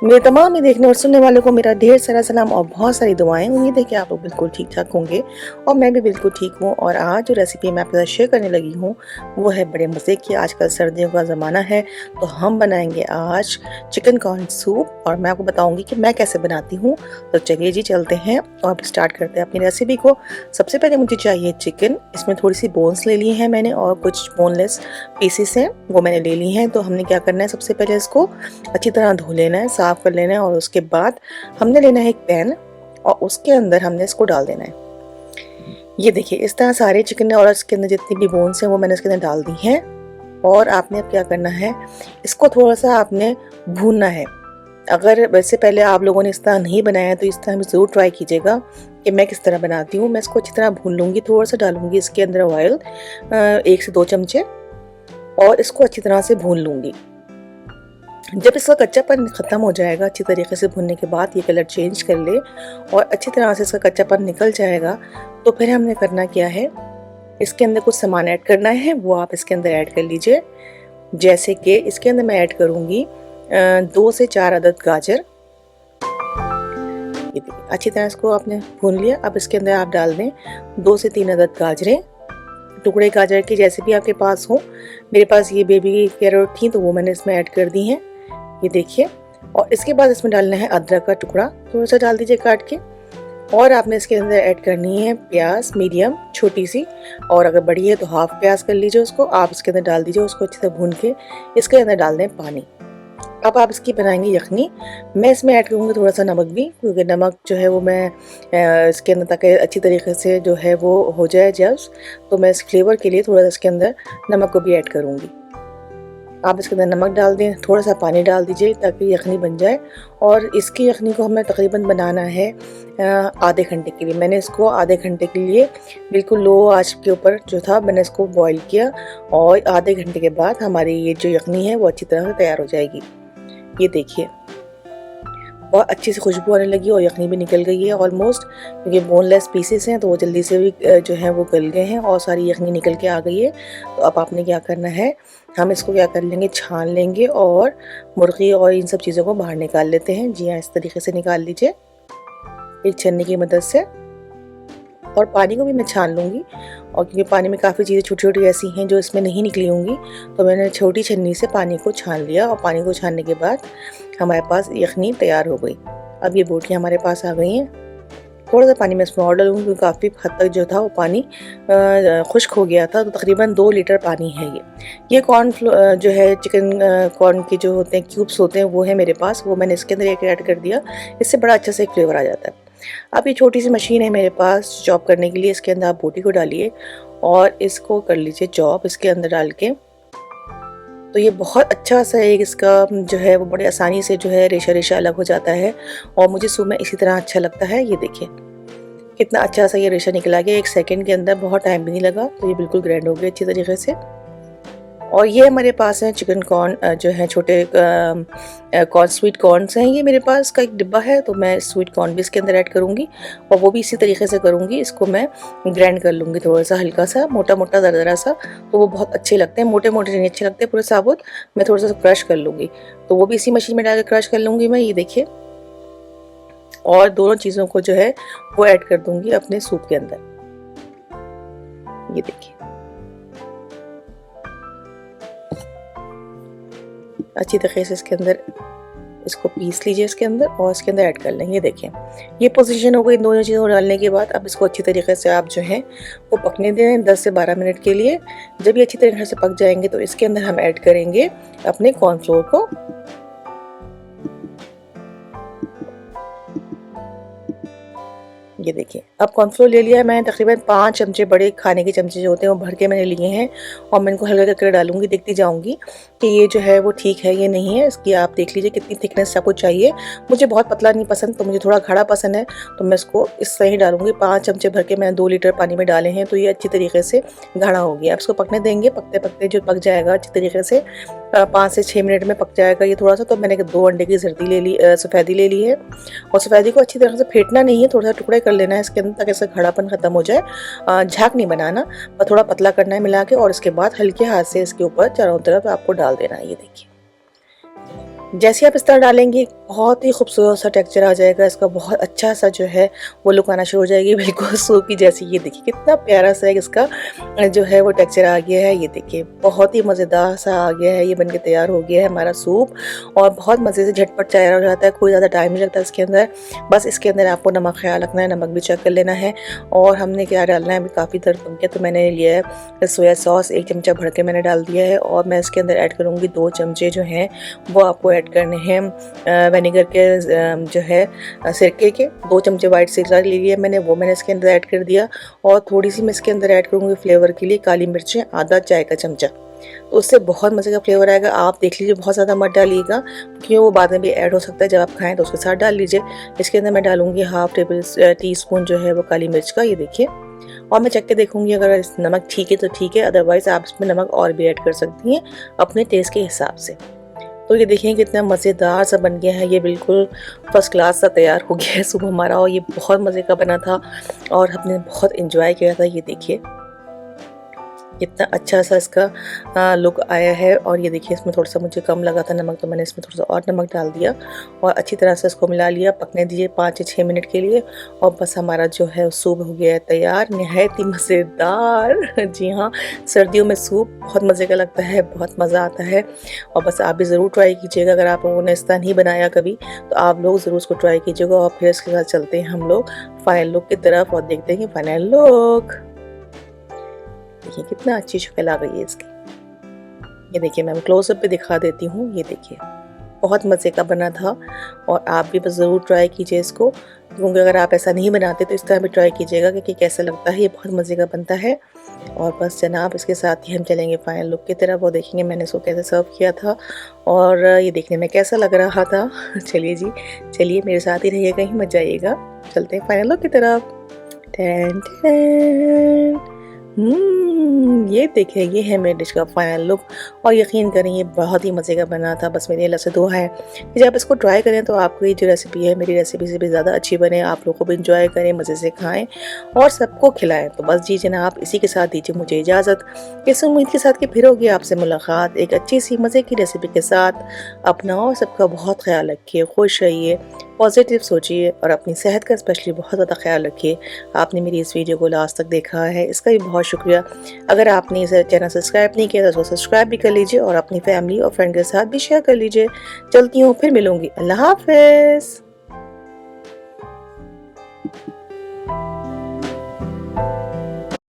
मेरे तमाम ही देखने और सुनने वालों को मेरा ढेर सारा सलाम और बहुत सारी दुआएं। उम्मीद है कि आप लोग बिल्कुल ठीक ठाक होंगे और मैं भी बिल्कुल ठीक हूँ। और आज जो रेसिपी मैं आपके साथ शेयर करने लगी हूँ वो है बड़े मज़े की। आजकल सर्दियों का ज़माना है तो हम बनाएंगे आज चिकन कॉर्न सूप और मैं आपको बताऊंगी कि मैं कैसे बनाती हूँ। तो चलिए जी चलते हैं और अब स्टार्ट करते हैं अपनी रेसिपी को। सबसे पहले मुझे चाहिए चिकन। इसमें थोड़ी सी बोन्स ले ली हैं मैंने और कुछ बोनलेस पीसेस हैं वो मैंने ले ली हैं। तो हमने क्या करना है, सबसे पहले इसको अच्छी तरह धो लेना है, साफ कर लेना है और उसके बाद हमने लेना है एक पैन और उसके अंदर हमने इसको डाल देना है। ये देखिए इस तरह सारे चिकन और इसके अंदर जितनी भी बोन्स हैं वो मैंने इसके अंदर डाल दी हैं। और आपने अब क्या करना है, इसको थोड़ा सा आपने भूनना है। अगर वैसे पहले आप लोगों ने इस तरह नहीं बनाया तो इस तरह ज़रूर ट्राई कीजिएगा कि मैं किस तरह बनाती हूँ। मैं इसको अच्छी तरह भून लूँगी, थोड़ा सा डालूँगी इसके अंदर ऑयल 1 से 2 चमचे और इसको अच्छी तरह से भून लूँगी। जब इसका कच्चापन ख़त्म हो जाएगा, अच्छी तरीके से भुनने के बाद ये कलर चेंज कर ले और अच्छी तरह से इसका कच्चापन निकल जाएगा, तो फिर हमने करना क्या है, इसके अंदर कुछ सामान ऐड करना है वो आप इसके अंदर ऐड कर लीजिए। जैसे कि इसके अंदर मैं ऐड करूँगी 2 से 4 अदद गाजर। ये देखिए अच्छी तरह इसको आपने भून लिया। अब इसके अंदर आप डाल दें 2 से 3 अदद गाजरें, टुकड़े गाजर के जैसे भी आपके पास हो। मेरे पास ये बेबी कैरेट थी तो वो मैंने इसमें ऐड कर दी हैं। ये देखिए, और इसके बाद इसमें डालना है अदरक का टुकड़ा, थोड़ा सा डाल दीजिए काट के। और आपने इसके अंदर ऐड करनी है प्याज, मीडियम छोटी सी, और अगर बड़ी है तो हाफ प्याज कर लीजिए उसको। आप इसके अंदर डाल दीजिए, उसको अच्छी तरह भून के इसके अंदर डाल दें पानी। अब आप इसकी बनाएंगे यखनी। मैं इसमें ऐड करूँगी थोड़ा सा नमक भी, क्योंकि नमक जो है वो मैं इसके अंदर ताकि अच्छी तरीके से जो है वो हो जाए जब्स, तो मैं इस फ्लेवर के लिए थोड़ा सा इसके अंदर नमक को भी ऐड करूँगी। आप इसके अंदर नमक डाल दें, थोड़ा सा पानी डाल दीजिए ताकि यखनी बन जाए। और इसकी यखनी को हमें तकरीबन बनाना है आधे घंटे के लिए। मैंने इसको आधे घंटे के लिए बिल्कुल लो आंच के ऊपर जो था मैंने इसको बॉईल किया और आधे घंटे के बाद हमारी ये जो यखनी है वो अच्छी तरह से तैयार हो जाएगी। ये देखिए बहुत अच्छी सी खुशबू आने लगी और यखनी भी निकल गई है ऑलमोस्ट, क्योंकि बोनलेस पीसेस हैं तो वो जल्दी से भी जो है वो गल गए हैं और सारी यखनी निकल के आ गई है। तो अब आपने क्या करना है, हम इसको क्या कर लेंगे, छान लेंगे और मुर्गी और इन सब चीज़ों को बाहर निकाल लेते हैं। जी हाँ, इस तरीके से निकाल लीजिए एक छन्नी की मदद से। और पानी को भी मैं छान लूँगी, और क्योंकि पानी में काफ़ी चीज़ें छोटी छोटी ऐसी हैं जो इसमें नहीं निकली होंगी, तो मैंने छोटी छन्नी से पानी को छान लिया। और पानी को छानने के बाद हमारे पास यखनी तैयार हो गई। अब ये बोटियाँ हमारे पास आ गई हैं। थोड़ा सा पानी मैं इसमें और डालूँगी क्योंकि काफ़ी हद तक जो था वो पानी खुश्क हो गया था। तो तकरीबन 2 लीटर पानी है ये कॉर्न जो है चिकन कॉर्न के जो होते हैं क्यूब्स होते हैं वो है मेरे पास, वो मैंने इसके अंदर एक ऐड कर दिया। इससे बड़ा अच्छा सा एक फ्लेवर आ जाता है। अब ये छोटी सी मशीन है मेरे पास चॉप करने के लिए, इसके अंदर आप बोटी को डालिए और इसको कर लीजिए चॉप इसके अंदर डाल के। तो ये बहुत अच्छा सा एक इसका जो है वो बड़े आसानी से जो है रेशा रेशा अलग हो जाता है और मुझे सूप में इसी तरह अच्छा लगता है। ये देखिए कितना अच्छा सा ये रेशा निकला गया 1 सेकंड के अंदर, बहुत टाइम भी नहीं लगा। तो ये बिल्कुल ग्राइंड हो गया अच्छी तरीके से। और ये हमारे पास है चिकन कॉर्न जो है छोटे कॉर्न, स्वीट कॉर्नस हैं ये मेरे पास का एक डिब्बा है। तो मैं स्वीट कॉर्न भी इसके अंदर ऐड करूँगी और वो भी इसी तरीके से करूँगी। इसको मैं ग्राइंड कर लूँगी थोड़ा सा हल्का सा, मोटा मोटा दरदरा सा, तो वो बहुत अच्छे लगते हैं। मोटे मोटे नहीं अच्छे लगते पूरे साबुत, मैं थोड़ा सा क्रश कर लूँगी। तो वो भी इसी मशीन में डाल के क्रश कर लूँगी मैं। ये देखिए, और दोनों चीज़ों को जो है वो ऐड कर दूँगी अपने सूप के अंदर। ये देखिए अच्छी तरीके से इसके अंदर इसको पीस लीजिए इसके अंदर और इसके अंदर ऐड कर लेंगे। ये देखिए ये पोजीशन हो गई दोनों चीज़ों को डालने के बाद। अब इसको अच्छी तरीके से आप जो है वो पकने दें 10 से 12 मिनट के लिए। जब ये अच्छी तरीके से पक जाएंगे तो इसके अंदर हम ऐड करेंगे अपने कॉर्नफ्लोर को। ये देखिए अब कॉर्नफ्लोर ले लिया है मैंने, तकरीबन 5 चमचे, बड़े खाने के चमचे जो होते हैं वो भर के मैंने लिए हैं। और मैं इनको हल्का करके डालूंगी, देखती जाऊंगी कि ये जो है वो ठीक है ये नहीं है। इसकी आप देख लीजिए कितनी थिकनेस आपको चाहिए। मुझे बहुत पतला नहीं पसंद, तो मुझे थोड़ा गाढ़ा पसंद है, तो मैं इसको इस तरह ही डालूंगी। 5 चमचे भर के मैंने 2 लीटर पानी में डाले हैं, तो ये अच्छी तरीके से गाढ़ा हो गया। अब इसको पकने देंगे, पकते पकते जो पक जाएगा अच्छी तरीके से 5 से 6 मिनट में पक जाएगा ये थोड़ा सा। तो मैंने 2 अंडे की जर्दी ले ली, सफ़ेदी ले ली है। और सफ़ेदी को अच्छी तरह से फेंटना नहीं है, थोड़ा सा टुकड़े कर लेना है इसके अंदर ताकि इसका खड़ापन खत्म हो जाए। झाग नहीं बनाना, पर थोड़ा पतला करना है मिला के। और इसके बाद हल्के हाथ से इसके ऊपर चारों तरफ आपको डाल देना है। ये देखिए जैसे आप इस तरह डालेंगे बहुत ही खूबसूरत सा टेक्सचर आ जाएगा इसका, बहुत अच्छा सा जो है वो लुक आना शुरू हो जाएगी, बिल्कुल सूप की जैसी। ये देखिए कितना प्यारा सा इसका जो है वो टेक्सचर आ गया है। ये देखिए बहुत ही मज़ेदार सा आ गया है, ये बनके तैयार हो गया है हमारा सूप। और बहुत मज़े से झटपट तैयार हो जाता है, कोई ज़्यादा टाइम नहीं लगता इसके अंदर। बस इसके अंदर आपको नमक ख्याल रखना है, नमक भी चेक कर लेना है। और हमने क्या डालना है, अभी काफ़ी देर पक गया तो मैंने लिया है सोया सॉस, 1 चमचा भर के मैंने डाल दिया है। और मैं इसके अंदर ऐड करूँगी 2 चमचे जो हैं वो आपको ऐड करने हैं विनेगर के जो है सिरके के। 2 चमचे वाइट सिरका ले लिया मैंने, वो मैंने इसके अंदर ऐड कर दिया। और थोड़ी सी मैं इसके अंदर ऐड करूँगी फ्लेवर के लिए काली मिर्चें, आधा चाय का चमचा, तो उससे बहुत मज़े का फ्लेवर आएगा। आप देख लीजिए, बहुत ज़्यादा मत डालिएगा क्योंकि वो बाद में भी ऐड हो सकता है, जब आप खाएं तो उसके साथ डाल लीजिए। इसके अंदर मैं डालूंगी ½ टी स्पून जो है वो काली मिर्च का, ये देखिए। और मैं चख के देखूंगी, अगर नमक ठीक है तो ठीक है, अदरवाइज़ आप इसमें नमक और भी ऐड कर सकती हैं अपने टेस्ट के हिसाब से। तो ये देखिए कितना मज़ेदार सा बन गया है, ये बिल्कुल फर्स्ट क्लास सा तैयार हो गया है सूप हमारा। और ये बहुत मज़े का बना था और हमने बहुत इंजॉय किया था। ये देखिए कितना अच्छा सा इसका लुक आया है। और ये देखिए इसमें थोड़ा सा मुझे कम लगा था नमक, तो मैंने इसमें थोड़ा सा और नमक डाल दिया और अच्छी तरह से इसको मिला लिया। पकने दीजिए 5 से 6 मिनट के लिए और बस हमारा जो है सूप हो गया है तैयार, नहायत ही मज़ेदार। जी हाँ, सर्दियों में सूप बहुत मज़े का लगता है, बहुत मज़ा आता है। और बस आप भी ज़रूर ट्राई कीजिएगा, अगर आप लोगों ने इस तरह नहीं बनाया कभी तो आप लोग ज़रूर उसको ट्राई कीजिएगा। और फिर इसके साथ चलते हैं हम लोग फाइनल लुक की तरफ और देखते हैं कि फाइनल लुक। देखिए कितना अच्छी शक्ल आ गई है इसकी। ये देखिए मैं क्लोजअप पे दिखा देती हूँ। ये देखिए बहुत मज़े का बना था और आप भी बस ज़रूर ट्राई कीजिए इसको, क्योंकि अगर आप ऐसा नहीं बनाते तो इस तरह भी ट्राई कीजिएगा कि कैसा लगता है। ये बहुत मज़े का बनता है। और बस जनाब इसके साथ ही हम चलेंगे फाइनल लुक की तरफ और देखेंगे मैंने इसको कैसे सर्व किया था और ये देखने में कैसा लग रहा था। चलिए जी, चलिए मेरे साथ ही रहिएगा, ही मत जाइएगा। चलते हैं फाइनल लुक की तरफ। Tan tan. ये देखिए, ये है मेरे डिश का फाइनल लुक। और यकीन करें ये बहुत ही मज़े का बना था। बस मेरी अल्लाह से दुआ है कि जब इसको ट्राई करें तो आपको ये जो रेसिपी है मेरी रेसिपी से भी ज़्यादा अच्छी बने, आप लोगों को भी इंजॉय करें, मज़े से खाएं और सबको खिलाएं। तो बस जी जनाब, इसी के साथ दीजिए मुझे इजाज़त। इस उम्मीद के साथ कि फिर होगी आपसे मुलाकात एक अच्छी सी मज़े की रेसिपी के साथ। अपना और सबका बहुत ख्याल रखिए, खुश रहिए, पॉजिटिव सोचिए और अपनी सेहत का स्पेशली बहुत ज़्यादा ख्याल रखिए। आपने मेरी इस वीडियो को लास्ट तक देखा है, इसका भी बहुत शुक्रिया। अगर आपने इसे चैनल सब्सक्राइब नहीं किया तो उसको सब्सक्राइब भी कर लीजिए और अपनी फैमिली और फ्रेंड के साथ भी शेयर कर लीजिए। चलती हूँ, फिर मिलूँगी। अल्लाह हाफ़िज़।